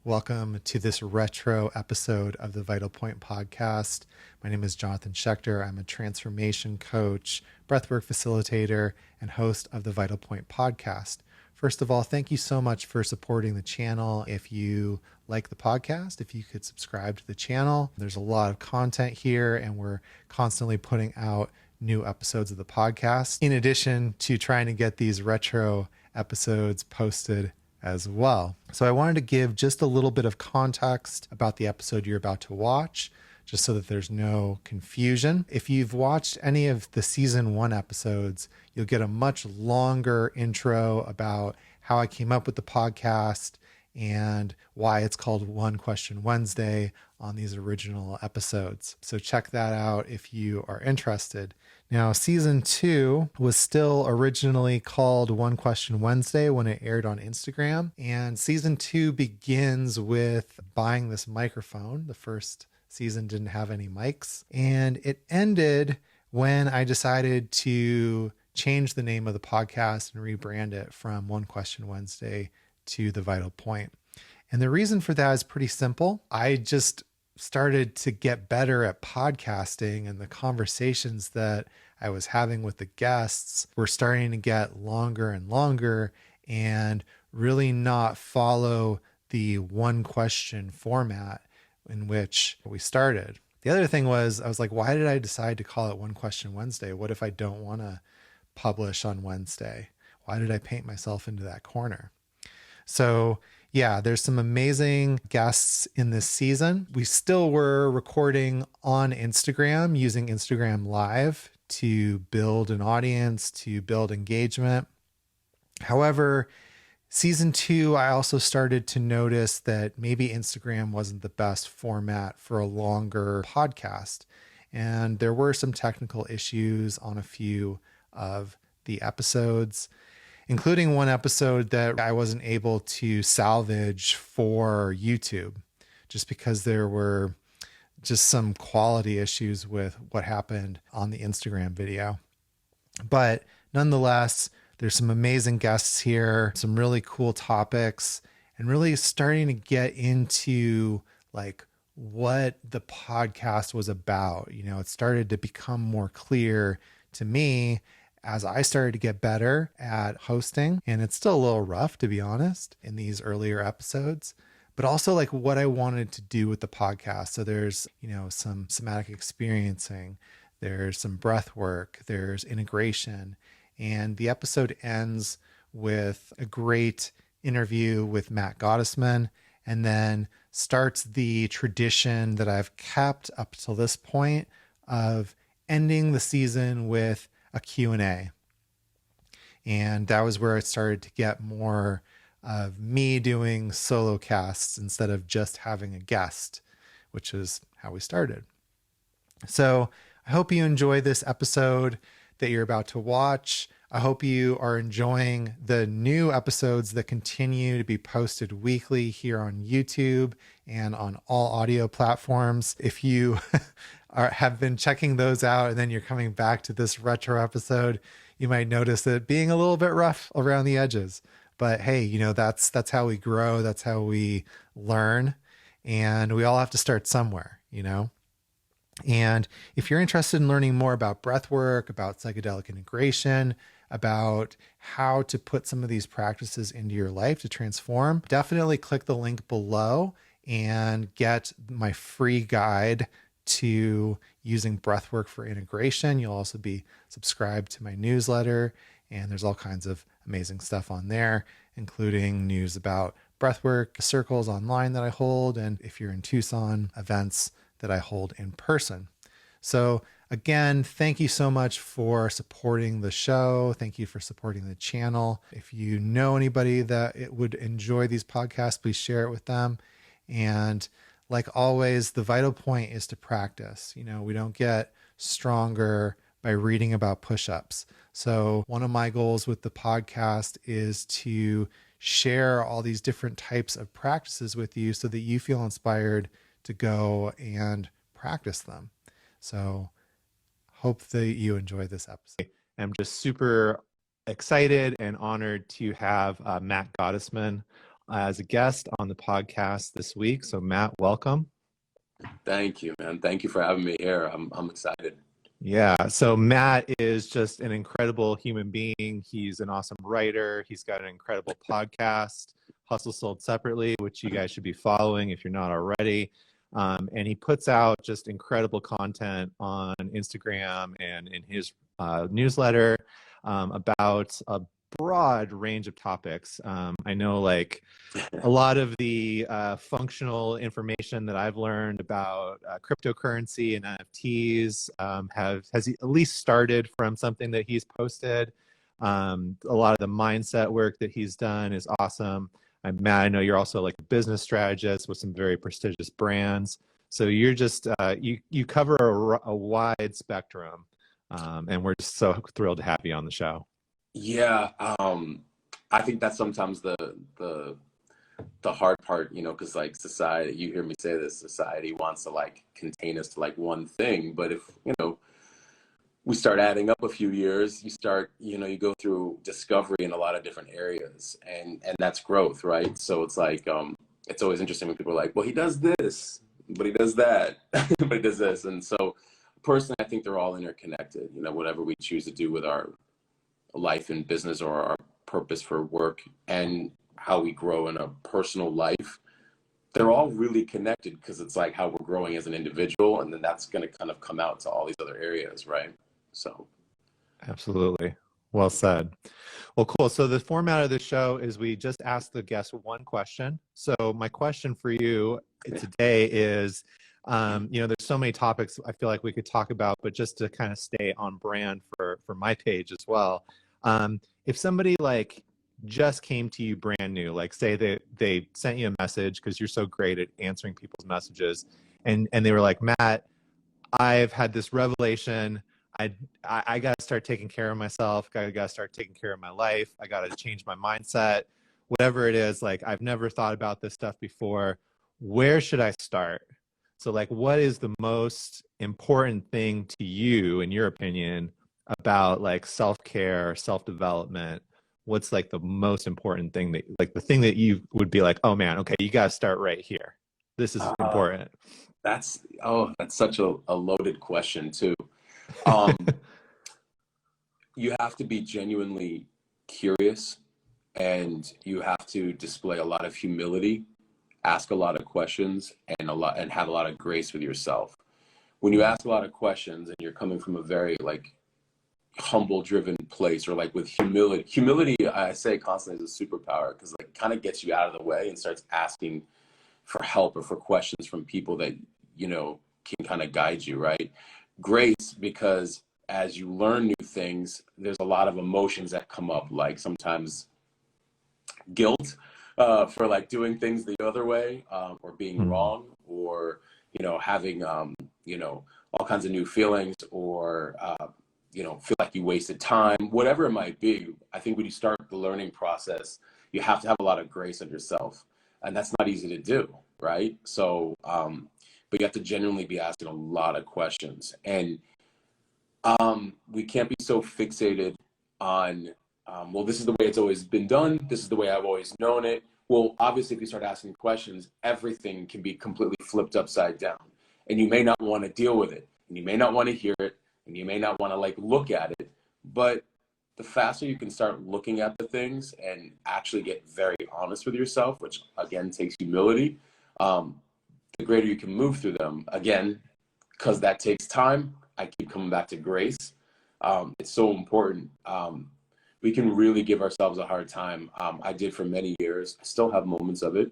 Welcome to this retro episode of the Vital Point podcast. My name is Jonathan Schecter. I'm a transformation coach, breathwork facilitator, and host of the Vital Point podcast. First of all, thank you so much for supporting the channel. If you like the podcast, if you could subscribe to the channel, there's a lot of content here, and we're constantly putting out new episodes of the podcast, in addition to trying to get these retro episodes posted as well. So I wanted to give just a little bit of context about the episode you're about to watch, just so that there's no confusion. If you've watched any of the season 1 episodes, you'll get a much longer intro about how I came up with the podcast and why it's called One Question Wednesday on these original episodes. So check that out if you are interested. Now, season 2 was still originally called One Question Wednesday when it aired on Instagram. And season 2 begins with buying this microphone. The first season didn't have any mics. And it ended when I decided to change the name of the podcast and rebrand it from One Question Wednesday to The Vital Point. And the reason for that is pretty simple. I just started to get better at podcasting, and the conversations that I was having with the guests were starting to get longer and longer and really not follow the one question format in which we started. The other thing was, I was like, why did I decide to call it One Question Wednesday? What if I don't want to publish on Wednesday? Why did I paint myself into that corner? So yeah, there's some amazing guests in this season. We still were recording on Instagram using Instagram Live to build an audience, to build engagement. However, season 2, I also started to notice that maybe Instagram wasn't the best format for a longer podcast. And there were some technical issues on a few of the episodes, including one episode that I wasn't able to salvage for YouTube, just because there were just some quality issues with what happened on the Instagram video. But nonetheless, there's some amazing guests here, some really cool topics, and really starting to get into like what the podcast was about. You know, it started to become more clear to me as I started to get better at hosting. And it's still a little rough, to be honest, in these earlier episodes, but also like what I wanted to do with the podcast. So there's, some somatic experiencing, there's some breath work, there's integration. And the episode ends with a great interview with Matt Gottesman, and then starts the tradition that I've kept up till this point of ending the season with a Q&A. And that was where it started to get more of me doing solo casts instead of just having a guest, which is how we started. So I hope you enjoy this episode that you're about to watch. I hope you are enjoying the new episodes that continue to be posted weekly here on YouTube and on all audio platforms. If you have been checking those out and then you're coming back to this retro episode, you might notice it being a little bit rough around the edges. But hey, that's how we grow. That's how we learn. And we all have to start somewhere, And if you're interested in learning more about breathwork, about psychedelic integration, about how to put some of these practices into your life to transform, definitely click the link below and get my free guide to using breathwork for integration. You'll also be subscribed to my newsletter, and there's all kinds of amazing stuff on there, including news about breathwork circles online that I hold, and if you're in Tucson, events that I hold in person. So again, thank you so much for supporting the show. Thank you for supporting the channel. If you know anybody that it would enjoy these podcasts, please share it with them. And like always, the vital point is to practice. We don't get stronger by reading about push-ups. So one of my goals with the podcast is to share all these different types of practices with you so that you feel inspired to go and practice them. So hope that you enjoy this episode. I'm just super excited and honored to have Matt Gottesman as a guest on the podcast this week. So Matt, welcome. Thank you, man. Thank you for having me here. I'm excited. Yeah. So Matt is just an incredible human being. He's an awesome writer. He's got an incredible podcast, Hustle Sold Separately, which you guys should be following if you're not already. And he puts out just incredible content on Instagram and in his newsletter about a broad range of topics. I know like a lot of the functional information that I've learned about cryptocurrency and NFTs has at least started from something that he's posted. A lot of the mindset work that he's done is awesome. Matt, I know you're also like a business strategist with some very prestigious brands. So you're just, you cover a wide spectrum. And we're just so thrilled to have you on the show. Yeah, I think that's sometimes the hard part, you know, because like society, you hear me say this, society wants to like contain us to like one thing. But if, you know, we start adding up a few years, you go through discovery in a lot of different areas, and that's growth, right? So it's like, it's always interesting when people are like, well, he does this, but he does that, but he does this. And so personally, I think they're all interconnected, you know, whatever we choose to do with our life and business or our purpose for work and how we grow in a personal life, they're all really connected because it's like how we're growing as an individual, and then that's going to kind of come out to all these other areas, right? So absolutely. Well said. Well, cool. So the format of the show is we just ask the guest one question. So my question for you today is, you know, there's so many topics I feel like we could talk about, but just to kind of stay on brand for my page as well. If somebody like just came to you brand new, like say they sent you a message because you're so great at answering people's messages, and they were like, Matt, I've had this revelation. I got to start taking care of myself. I got to start taking care of my life. I got to change my mindset, whatever it is. Like, I've never thought about this stuff before. Where should I start? So like, what is the most important thing to you, in your opinion, about like self-care, self-development? What's like the most important thing that, like the thing that you would be like, oh man, okay, you got to start right here. This is important. That's such a loaded question too. You have to be genuinely curious, and you have to display a lot of humility, ask a lot of questions, and have a lot of grace with yourself. When you ask a lot of questions and you're coming from a very like humble driven place, or like with humility I say constantly is a superpower, because like kind of gets you out of the way and starts asking for help or for questions from people that, you know, can kind of guide you, right? Grace, because as you learn new things, there's a lot of emotions that come up, like sometimes guilt for like doing things the other way, or being wrong, or, you know, having, you know, all kinds of new feelings, or, you know, feel like you wasted time, whatever it might be. I think when you start the learning process, you have to have a lot of grace on yourself, and that's not easy to do, right? So, but you have to genuinely be asking a lot of questions, and we can't be so fixated on, well, this is the way it's always been done. This is the way I've always known it. Well, obviously, if you start asking questions, everything can be completely flipped upside down, and you may not want to deal with it, and you may not want to hear it, and you may not want to like look at it. But the faster you can start looking at the things and actually get very honest with yourself, which again takes humility, the greater you can move through them. Again, because that takes time, I keep coming back to grace. It's so important. We can really give ourselves a hard time. I did for many years. I still have moments of it,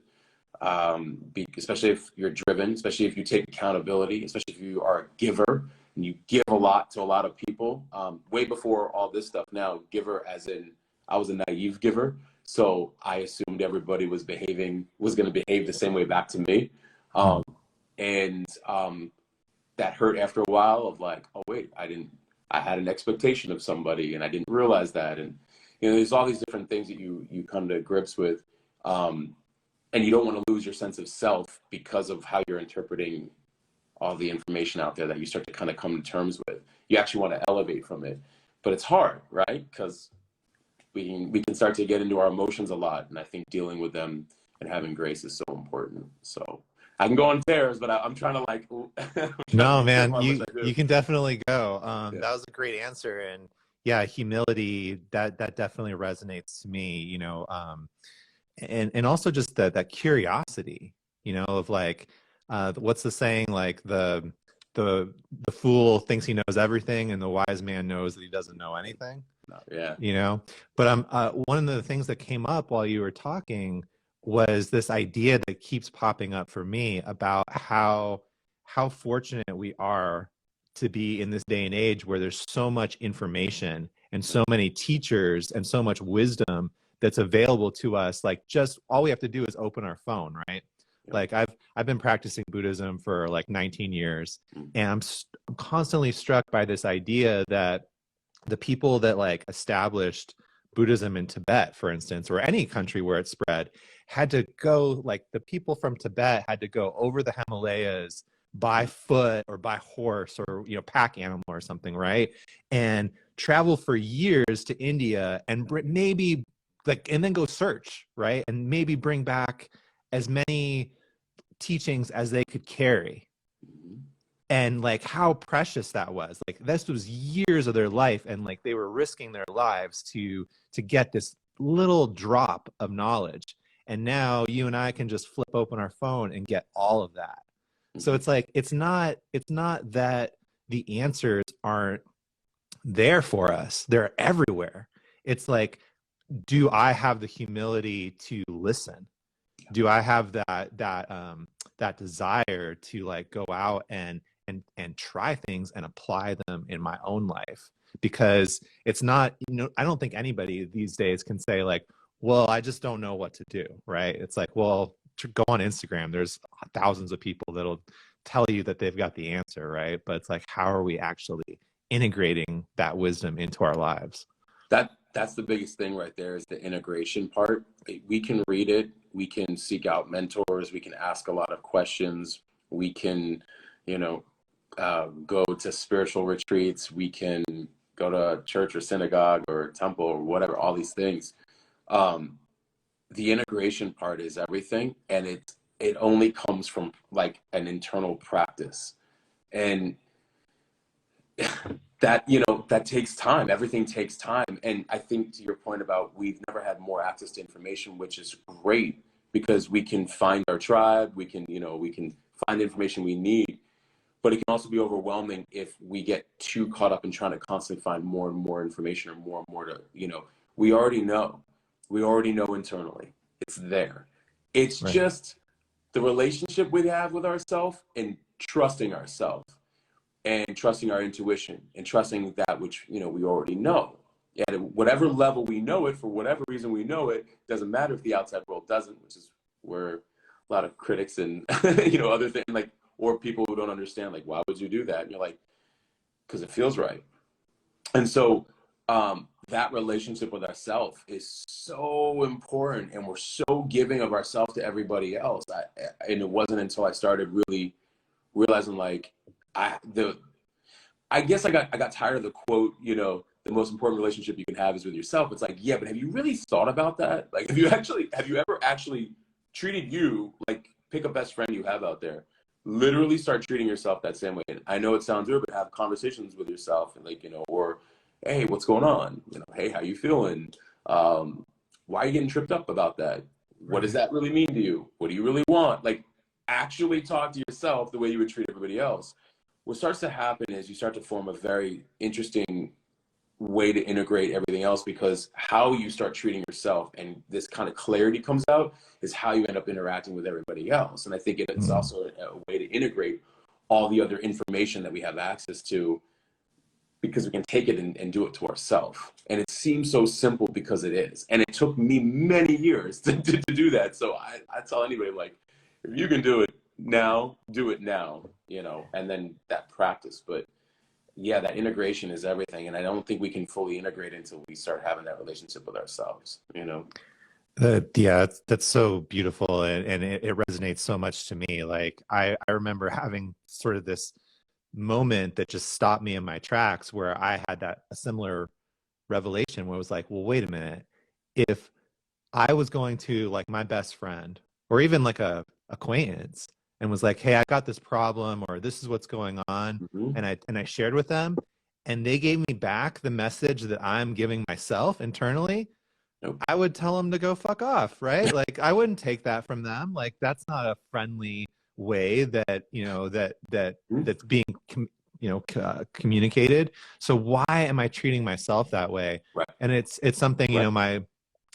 especially if you're driven, especially if you take accountability, especially if you are a giver and you give a lot to a lot of people. Way before all this stuff now, giver as in I was a naive giver. So I assumed everybody was going to behave the same way back to me. And that hurt after a while of like, oh wait, I had an expectation of somebody and I didn't realize that. And, you know, there's all these different things that you come to grips with. And you don't want to lose your sense of self because of how you're interpreting all the information out there that you start to kind of come to terms with. You actually want to elevate from it, but it's hard, right? Because we can start to get into our emotions a lot. And I think dealing with them and having grace is so important. So I can go on tears, but I'm trying to like, I'm trying to No, be man, careful how much I you do. can definitely go. Yeah. That was a great answer, and yeah, humility, that definitely resonates to me. And also just that curiosity, of like, what's the saying? Like the the fool thinks he knows everything, and the wise man knows that he doesn't know anything. Yeah. But one of the things that came up while you were talking was this idea that keeps popping up for me about how fortunate we are to be in this day and age where there's so much information and so many teachers and so much wisdom that's available to us. Like, just all we have to do is open our phone, right? Yeah. Like, I've been practicing Buddhism for like 19 years, Mm. and I'm constantly struck by this idea that the people that like established Buddhism in Tibet, for instance, or any country where it spread, had to go, like, the people from Tibet had to go over the Himalayas by foot or by horse, or pack animal or something, right? And travel for years to India, and maybe like, and then go search, right? And maybe bring back as many teachings as they could carry. Mhm. And like, how precious that was. Like, this was years of their life, and like, they were risking their lives to get this little drop of knowledge. And now you and I can just flip open our phone and get all of that. So Mhm. it's like, it's not that the answers aren't there for us, they're everywhere. It's like, do I have the humility to listen? Do I have that desire to like go out and try things and apply them in my own life? Because it's not, I don't think anybody these days can say like, well, I just don't know what to do, right? It's like, well, to go on Instagram, there's thousands of people that'll tell you that they've got the answer, right? But it's like, how are we actually integrating that wisdom into our lives? That's the biggest thing right there, is the integration part. We can read it, we can seek out mentors, we can ask a lot of questions, we can, you know, go to spiritual retreats, we can go to church or synagogue or temple or whatever, all these things. Um, the integration part is everything, and it only comes from like an internal practice. And that takes time. Everything takes time. And I think, to your point about, we've never had more access to information, which is great, because we can find our tribe, we can find the information we need. But it can also be overwhelming if we get too caught up in trying to constantly find more and more information, or more and more we already know. We already know internally. It's there. It's Right. just the relationship we have with ourselves, and trusting ourselves, and trusting our intuition, and trusting that which we already know. And at whatever level we know it, for whatever reason we know it, doesn't matter if the outside world doesn't, which is where a lot of critics and other things, like, or people who don't understand, like, why would you do that? And you're like, because it feels right. And so that relationship with ourselves is so important, and we're so giving of ourselves to everybody else. And it wasn't until I started really realizing, like, I guess I got tired of the quote, the most important relationship you can have is with yourself. It's like, yeah, but have you really thought about that? Like, have you ever actually treated you like, pick a best friend you have out there, literally start treating yourself that same way. And I know it sounds weird, but have conversations with yourself, and like, or, hey, what's going on? Hey, how you feeling? Why are you getting tripped up about that? What does Right. that really mean to you? What do you really want? Like, actually talk to yourself the way you would treat everybody else. What starts to happen is you start to form a very interesting way to integrate everything else, because how you start treating yourself and this kind of clarity comes out is how you end up interacting with everybody else. And I think it's Mm. also a way to integrate all the other information that we have access to, because we can take it and do it to ourselves. And it seems so simple because it is. And it took me many years to do that. So I tell anybody, like, if you can do it now, do it now, and then that practice. But yeah, that integration is everything. And I don't think we can fully integrate until we start having that relationship with ourselves. Yeah, that's so beautiful, and it resonates so much to me. Like, I remember having sort of this moment that just stopped me in my tracks, where I had a similar revelation, where it was like, well, wait a minute. If I was going to, like, my best friend, or even like a acquaintance, and was like, hey, I got this problem, or this is what's going on, Mm-hmm. and I shared with them, and they gave me back the message that I'm giving myself internally, Nope. I would tell them to go fuck off, right? Like I wouldn't take that from them. Like that's not a friendly way that, Mm-hmm. that's being communicated. So why am I treating myself that way? Right. And it's something, Right.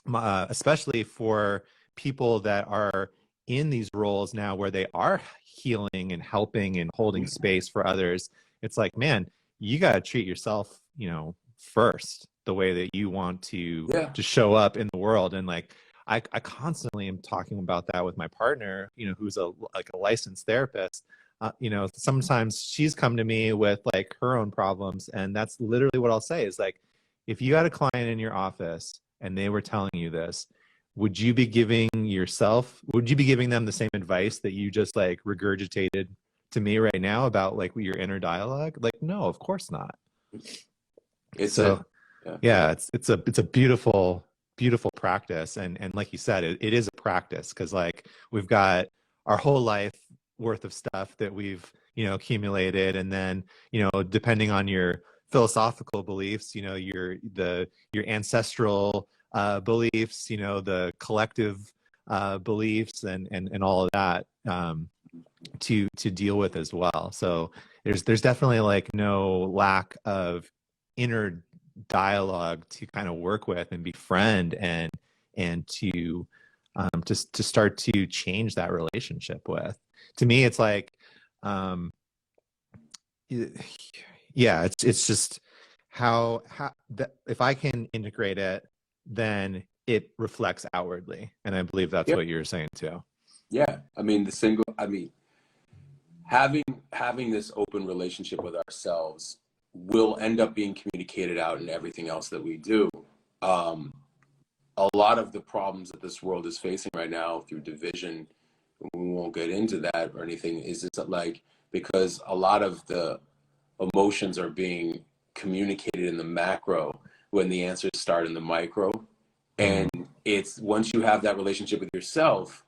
my especially for people that are in these roles now where they are healing and helping and holding space for others. It's like, man, you got to treat yourself, first, the way that you want Yeah. to show up in the world. And like I constantly am talking about that with my partner, who's a licensed therapist. Sometimes she's come to me with like her own problems, and that's literally what I'll say is like, if you had a client in your office and they were telling you this, would you be giving them the same advice that you just like regurgitated to me right now about like your inner dialogue? Like, no, of course not. It's a So yeah, it's a beautiful, beautiful practice. And like you said, it is a practice, because like we've got our whole life worth of stuff that we've, accumulated. And then, depending on your philosophical beliefs, your ancestral beliefs, the collective beliefs, and all of that, to deal with as well. So there's definitely like no lack of inner dialogue to kind of work with and befriend, and to start to change that relationship with. To me, it's like, um, yeah, it's just how that if I can integrate it, then it reflects outwardly, and I believe that's yeah. what you're saying too. Yeah. I mean, having this open relationship with ourselves will end up being communicated out in everything else that we do. Um, a lot of the problems that this world is facing right now through division, we won't get into that or anything, is just like because a lot of the emotions are being communicated in the macro when the answers start in the micro. Mm. And it's once you have that relationship with yourself,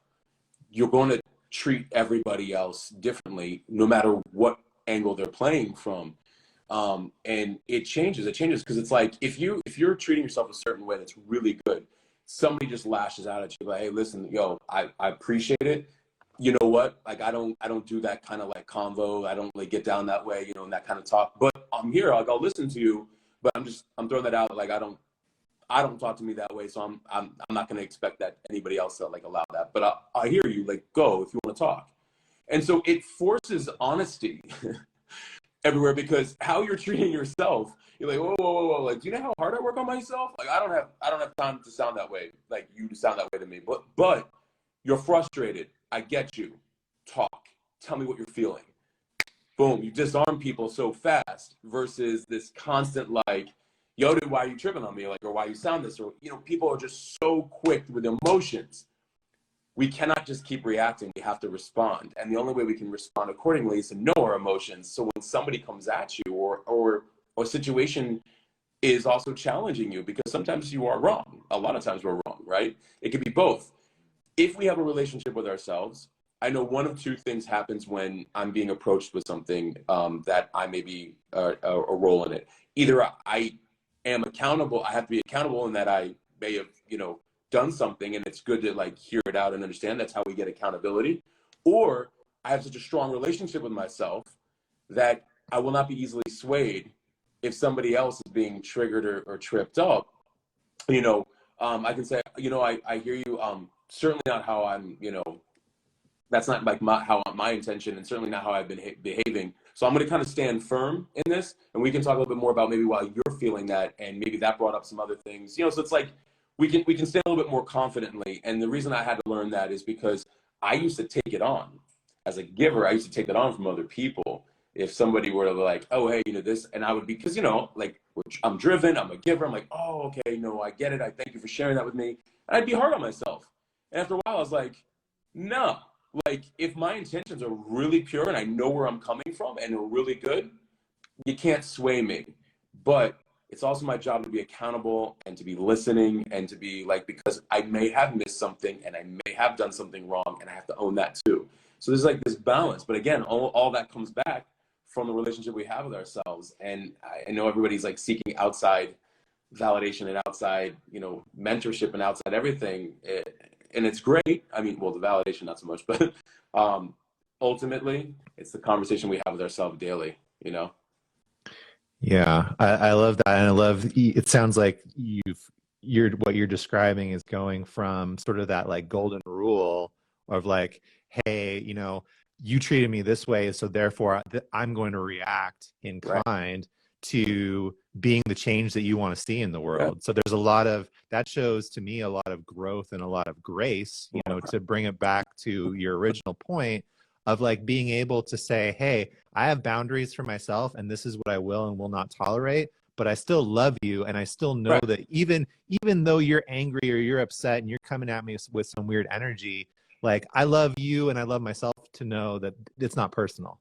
you're going to treat everybody else differently, no matter what angle they're playing from. And it changes because it's like if you're treating yourself a certain way that's really good, somebody just lashes out at you like, hey, listen, yo, I appreciate it. You know what, like I don't do that kind of like convo. I don't really get down that way, and that kind of talk, but I'm here, like I'll listen to you, but I'm throwing that out, like I don't talk to me that way, so I'm not going to expect that anybody else to like allow that, but I hear you, like go if you want to talk. And so it forces honesty everywhere, because how you're treating yourself, you're like, whoa, whoa, whoa, whoa, like, do you know how hard I work on myself? Like, I don't have time to sound that way, like you to sound that way to me. But you're frustrated. I get you. Talk. Tell me what you're feeling. Boom. You disarm people so fast versus this constant like, yo, dude, why are you tripping on me? Like, or why you sound this? Or, people are just so quick with emotions. We cannot just keep reacting. We have to respond. And the only way we can respond accordingly is to know our emotions. So when somebody comes at you or a situation is also challenging you, because sometimes you are wrong. A lot of times we're wrong, right? It could be both. If we have a relationship with ourselves, I know one of two things happens when I'm being approached with something that I may be a role in it. Either I am accountable, I have to be accountable in that I may have, done something, and it's good to like hear it out and understand. That's how we get accountability. Or I have such a strong relationship with myself that I will not be easily swayed if somebody else is being triggered or tripped up. I can say, I hear you. Certainly not how I'm, that's not like how my intention, and certainly not how I've been behaving. So I'm going to kind of stand firm in this, and we can talk a little bit more about maybe why you're feeling that, and maybe that brought up some other things. So it's like we can stand a little bit more confidently. And the reason I had to learn that is because I used to take it on as a giver. I used to take it on from other people. If somebody were to like, oh, hey, this, and I would be, because like I'm driven, I'm a giver. I'm like, oh, okay, no, I get it. I thank you for sharing that with me. And I'd be hard on myself. And after a while, I was like, no. Like, if my intentions are really pure and I know where I'm coming from and are really good, you can't sway me. But it's also my job to be accountable and to be listening and to be like, because I may have missed something and I may have done something wrong and I have to own that too. So there's like this balance. But again, all that comes back from the relationship we have with ourselves. And I know everybody's like seeking outside validation and outside, mentorship and outside everything. And it's great. I mean, well, the validation, not so much, but ultimately, it's the conversation we have with ourselves daily. Yeah, I love that. And I love, it sounds like what you're describing is going from sort of that like golden rule of like, hey, you treated me this way, so therefore I'm going to react in kind, to being the change that you want to see in the world. So there's a lot of, that shows to me a lot of growth and a lot of grace, to bring it back to your original point of like being able to say, hey, I have boundaries for myself and this is what I will and will not tolerate, but I still love you. And I still know that even though you're angry or you're upset and you're coming at me with some weird energy, like I love you and I love myself to know that it's not personal.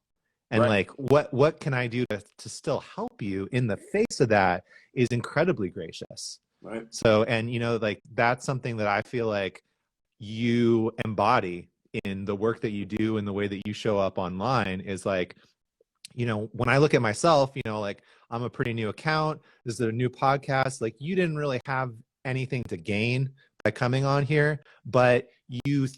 And like, what can I do to still help you in the face of that is incredibly gracious. Right. So, and like that's something that I feel like you embody in the work that you do and the way that you show up online is like, when I look at myself, like I'm a pretty new account. This is a new podcast. Like you didn't really have anything to gain by coming on here, but you,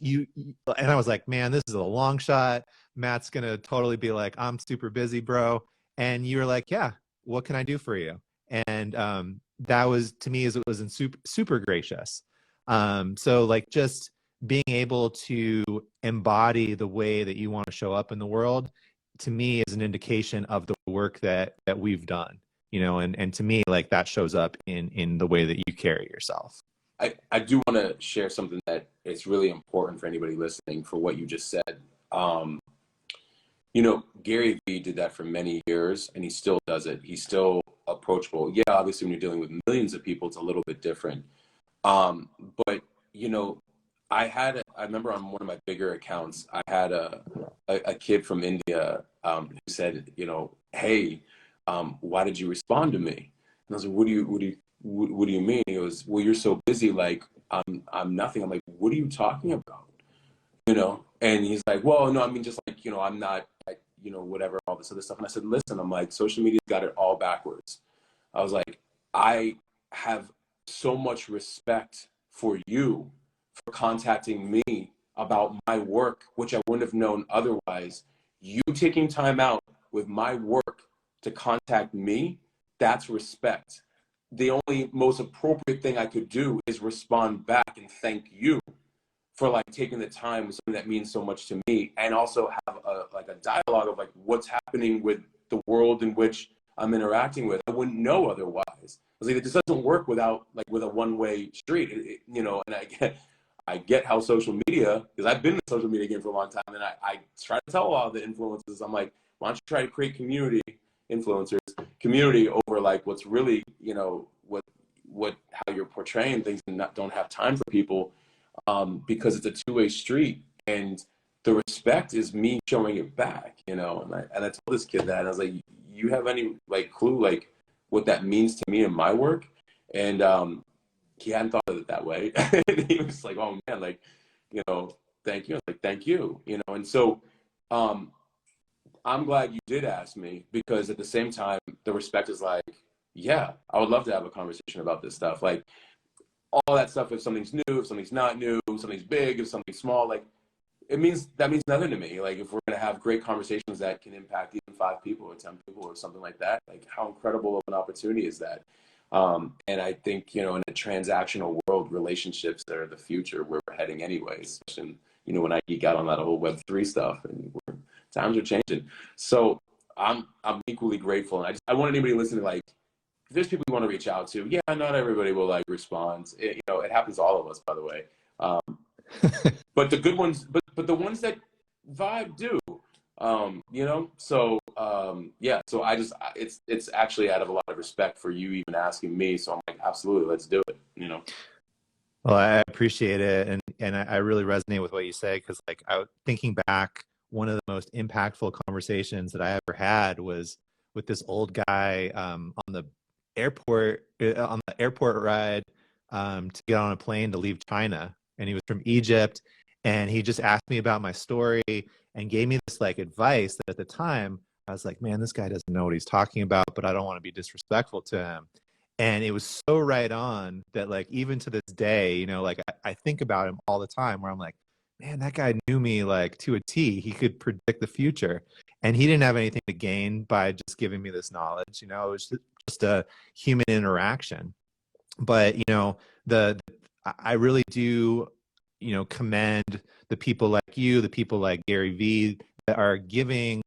and I was like, man, this is a long shot. Matt's going to totally be like, I'm super busy, bro. And you were like, yeah, what can I do for you? And that was, to me, it was super, super gracious. So like just being able to embody the way that you want to show up in the world, to me, is an indication of the work that we've done, and to me, like that shows up in the way that you carry yourself. I do want to share something that is really important for anybody listening for what you just said. Gary Vee did that for many years and he still does it. He's still approachable. Yeah, obviously when you're dealing with millions of people, it's a little bit different. But I remember on one of my bigger accounts, I had a kid from India who said, hey, why did you respond to me? And I was like, what do you mean? He goes, well, you're so busy, like I'm nothing. I'm like, what are you talking about? And he's like, well, no, I mean, just like, I'm not, whatever, all this other stuff. And I said, listen, I'm like, social media's got it all backwards. I was like, I have so much respect for you for contacting me about my work, which I wouldn't have known otherwise. You taking time out with my work to contact me, that's respect. The only most appropriate thing I could do is respond back and thank you for like taking the time with something that means so much to me, and also have a dialogue of like what's happening with the world in which I'm interacting with. I wouldn't know otherwise. I was like, it just doesn't work with a one-way street, and I get how social media, because I've been in the social media game for a long time, and I try to tell a lot of the influencers, I'm like, why don't you try to create community over like what's really, how you're portraying things and don't have time for people. Because it's a two-way street, and the respect is me showing it back, and I told this kid that, and I was like, you have any like clue like what that means to me in my work? And he hadn't thought of it that way. And he was like, oh man, like, thank you. I was like, thank you, and so I'm glad you did ask me, because at the same time, the respect is like, yeah, I would love to have a conversation about this stuff. Like, all that stuff, if something's new, if something's not new, if something's big, if something's small, like that means nothing to me. Like if we're going to have great conversations that can impact even 5 people or 10 people or something like that, like how incredible of an opportunity is that? And I think, in a transactional world, relationships are the future where we're heading anyways. And, when I geek out on that whole Web3 stuff, and times are changing. So I'm equally grateful. And I want anybody listening, like, if there's people you want to reach out to, yeah, not everybody will like respond. It happens to all of us, by the way. But the good ones, but the ones that vibe do, So yeah, so it's actually out of a lot of respect for you even asking me. So I'm like, absolutely, let's do it. Well, I appreciate it, and I really resonate with what you say, because like thinking back, one of the most impactful conversations that I ever had was with this old guy on the on the airport ride to get on a plane to leave China. And he was from Egypt. And he just asked me about my story and gave me this like advice that at the time I was like, man, this guy doesn't know what he's talking about, but I don't want to be disrespectful to him. And it was so right on that, like, even to this day, you know, like I think about him all the time where I'm like, man, that guy knew me like to a T. He could predict the future. And he didn't have anything to gain by just giving me this knowledge. You know, it was just a human interaction. But, you know, I really do, you know, commend the people like you, the people like Gary Vee that are giving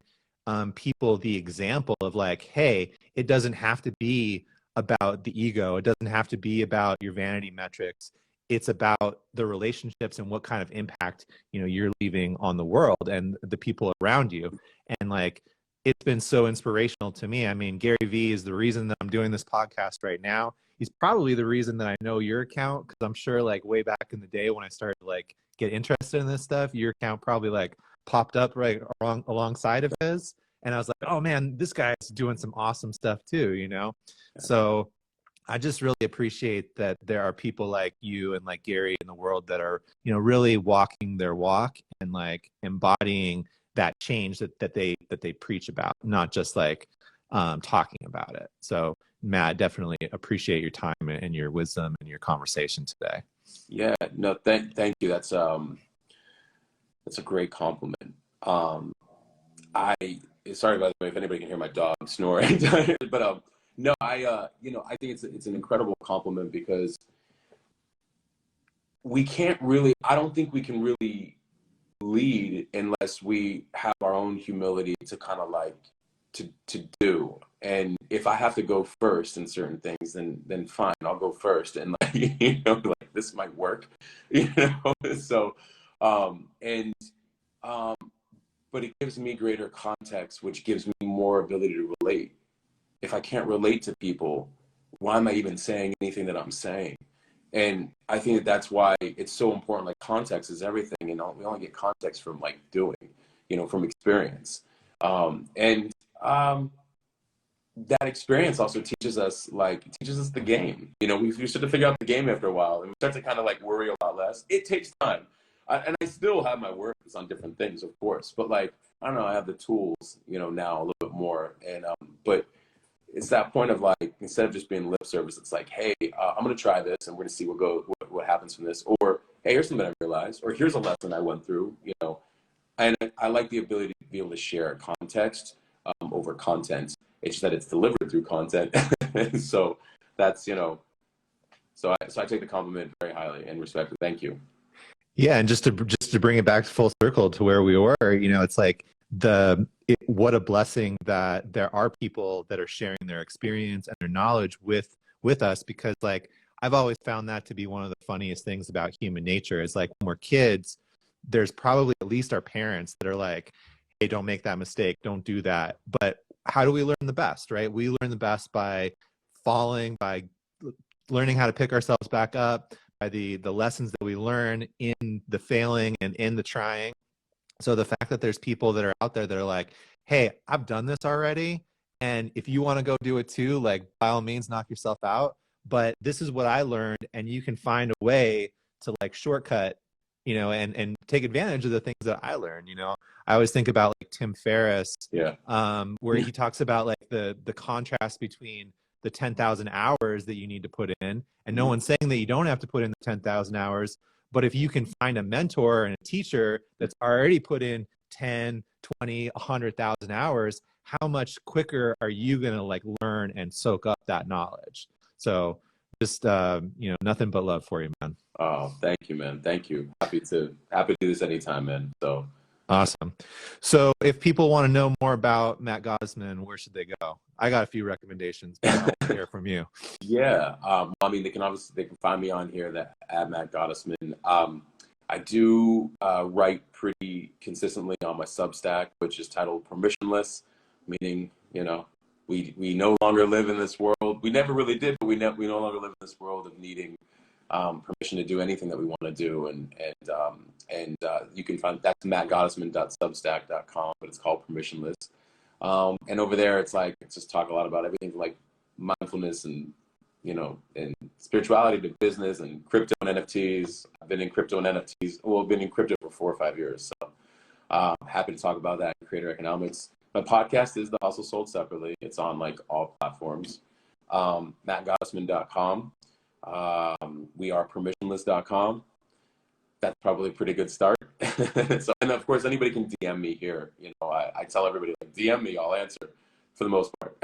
people the example of like, hey, it doesn't have to be about the ego. It doesn't have to be about your vanity metrics. It's about the relationships and what kind of impact, you know, you're leaving on the world and the people around you. And like, it's been so inspirational to me. I mean, Gary Vee is the reason that I'm doing this podcast right now. He's probably the reason that I know your account, because I'm sure like way back in the day when I started to like get interested in this stuff, your account probably like popped up right alongside of his. And I was like, oh man, this guy's doing some awesome stuff too, you know? So I just really appreciate that there are people like you and like Gary in the world that are, you know, really walking their walk and like embodying that change that they preach about, not just like talking about it. So Matt, definitely appreciate your time and your wisdom and your conversation today. Yeah, no, thank you. That's a great compliment. Sorry, by the way, if anybody can hear my dog snoring, but no, you know, I think it's an incredible compliment because I don't think we can really lead unless we have our own humility to kind of like to do. And if I have to go first in certain things, then fine, I'll go first. And like, you know, like this might work, you know. So but it gives me greater context, which gives me more ability to relate. If I can't relate to people, why am I even saying anything that I'm saying? And I think that's why it's so important. Like context is everything, and we only get context from like doing, you know, from experience. That experience also teaches us the game. You know, we start to figure out the game after a while, and we start to kind of like worry a lot less. It takes time, and I still have my work on different things, of course. But like, I don't know, I have the tools, you know, now a little bit more, and but it's that point of like, instead of just being lip service, it's like, hey, I'm gonna try this, and we're gonna see what happens from this, or hey, here's something I realized, or here's a lesson I went through, you know. And I like the ability to be able to share context over content. It's just that it's delivered through content. So that's, you know, so I take the compliment very highly and respect it. Thank you. Yeah, and just to bring it back to full circle to where we were, you know, it's like what a blessing that there are people that are sharing their experience and their knowledge with us, because like I've always found that to be one of the funniest things about human nature is like when we're kids, there's probably at least our parents that are like, hey, don't make that mistake, don't do that. But how do we learn the best, right? We learn the best by falling, by learning how to pick ourselves back up, by the lessons that we learn in the failing and in the trying. So the fact that there's people that are out there that are like, hey, I've done this already, and if you want to go do it too, like by all means, knock yourself out. But this is what I learned, and you can find a way to like shortcut, you know, and take advantage of the things that I learned. You know, I always think about like Tim Ferriss, Yeah. Where he talks about like the contrast between the 10,000 hours that you need to put in, and no one's saying that you don't have to put in the 10,000 hours, but if you can find a mentor and a teacher that's already put in 10, 20, 100,000 hours, how much quicker are you going to like learn and soak up that knowledge? So just, you know, nothing but love for you, man. Oh, thank you, man. Thank you. Happy to do this anytime, man. So awesome. So if people want to know more about Matt Gottesman, where should they go? I got a few recommendations, but I want to hear from you. Yeah. I mean, they can find me on here at Matt Gottesman. I do write pretty consistently on my Substack, which is titled Permissionless, meaning, you know, we no longer live in this world. We never really did, but we no longer live in this world of needing permission to do anything that we want to do. And you can find that's mattgottesman.substack.com, but it's called Permissionless. And over there, it's just talk a lot about everything from like mindfulness and, and spirituality to business and crypto and NFTs. I've been in crypto and NFTs. Well, I've been in crypto for 4 or 5 years. So happy to talk about that, creator economics. My podcast is also sold separately. It's on like all platforms. MattGottesman.com. We are permissionless.com. That's probably a pretty good start. So, and of course, anybody can DM me here. I tell everybody, like, DM me, I'll answer for the most part.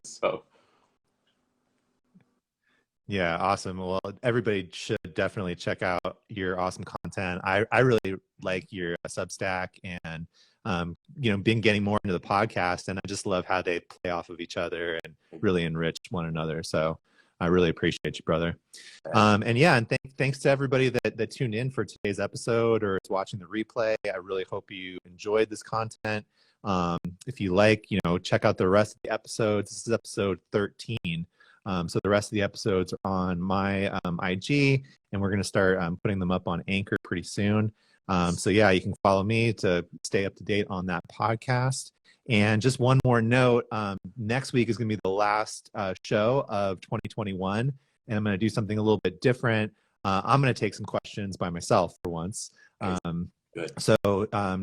So. Yeah, awesome. Well, everybody should definitely check out your awesome content. I really like your Substack and, been getting more into the podcast, and I just love how they play off of each other and really enrich one another. So I really appreciate you, brother. And thanks to everybody that tuned in for today's episode or is watching the replay. I really hope you enjoyed this content. If you like, check out the rest of the episodes. This is episode 13. So the rest of the episodes are on my IG, and we're going to start putting them up on Anchor pretty soon. So yeah, you can follow me to stay up to date on that podcast. And just one more note, next week is going to be the last show of 2021, and I'm going to do something a little bit different. I'm going to take some questions by myself for once. So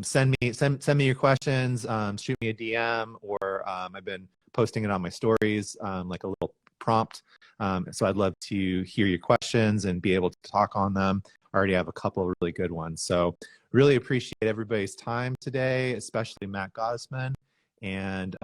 send me your questions, shoot me a DM, or I've been posting it on my stories, like a little prompt. So I'd love to hear your questions and be able to talk on them. I already have a couple of really good ones. So really appreciate everybody's time today, especially Matt Gottesman. And